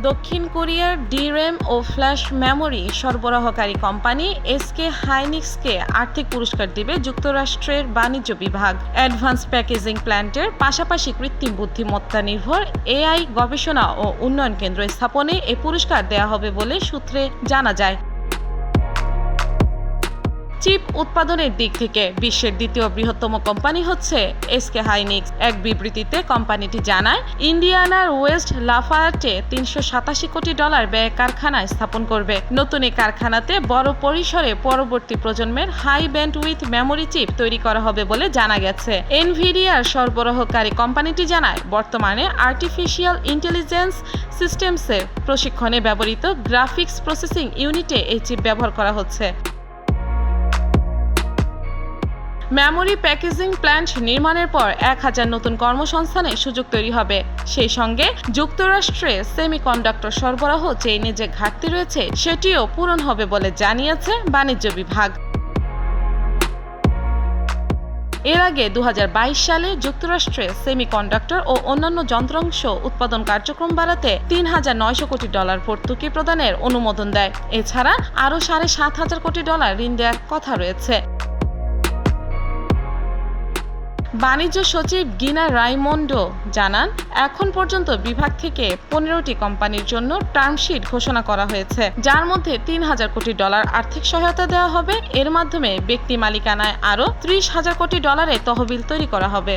দক্ষিণ কোরিয়ার ডিরেম ও flash memory সরবরাহকারী কোম্পানি এসকে হাইনিক্সকে আর্থিক পুরস্কার দিবে যুক্তরাষ্ট্রের বাণিজ্য বিভাগ। অ্যাডভান্স প্যাকেজিং প্ল্যান্টের পাশাপাশি কৃত্রিম বুদ্ধিমত্তা নির্ভর এআই গবেষণা ও উন্নয়ন কেন্দ্র স্থাপনে এ পুরস্কার দেওয়া হবে বলে সূত্রে জানা যায়। চিপ উৎপাদনের দিক থেকে বিশ্বের দ্বিতীয় বৃহত্তম কোম্পানি হচ্ছে এসকে হাইনিক্স। এক বিবৃতিতে কোম্পানিটি জানায়, ইন্ডিয়ানার ওয়েস্ট লাফায়ার্টে $387 কোটি ব্যয়ে কারখানা স্থাপন করবে। নতুন এই কারখানাতে বড় পরিসরে পরবর্তী প্রজন্মের হাই ব্যান্ডউইথ মেমোরি চিপ তৈরি করা হবে বলে জানা গেছে। এনভিডিয়ার সরবরাহকারী কোম্পানিটি জানায়, বর্তমানে আর্টিফিশিয়াল ইন্টেলিজেন্স সিস্টেমসের প্রশিক্ষণে ব্যবহৃত গ্রাফিক্স প্রসেসিং ইউনিটে এই চিপ ব্যবহার করা হচ্ছে। মেমোরি প্যাকেজিং প্ল্যান্ট নির্মাণের পর 1000 নতুন কর্মসংস্থানের সুযোগ তৈরি হবে। সেই সঙ্গে যুক্তরাষ্ট্রে সেমিকন্ডাক্টর সরবরাহ চেইনে যে ঘাটতি রয়েছে সেটিও পূরণ হবে বলে জানিয়েছে বাণিজ্য বিভাগ। এর আগে 2022 সালে যুক্তরাষ্ট্রে সেমিকন্ডাক্টর ও অন্যান্য যন্ত্রাংশ উৎপাদন কার্যক্রম বাড়াতে $3,900 কোটি ভর্তুকি প্রদানের অনুমোদন দেয়। এছাড়া আরও $7,500 কোটি ঋণ দেওয়ার কথা রয়েছে। বাণিজ্য সচিব গিনা রাইমোন্ডো জানান, এখন পর্যন্ত বিভাগ থেকে 15টি কোম্পানির জন্য টার্মশিট ঘোষণা করা হয়েছে, যার মধ্যে $3,000 কোটি আর্থিক সহায়তা দেওয়া হবে। এর মাধ্যমে ব্যক্তি মালিকানায় আরও $30,000 কোটি তহবিল তৈরি করা হবে।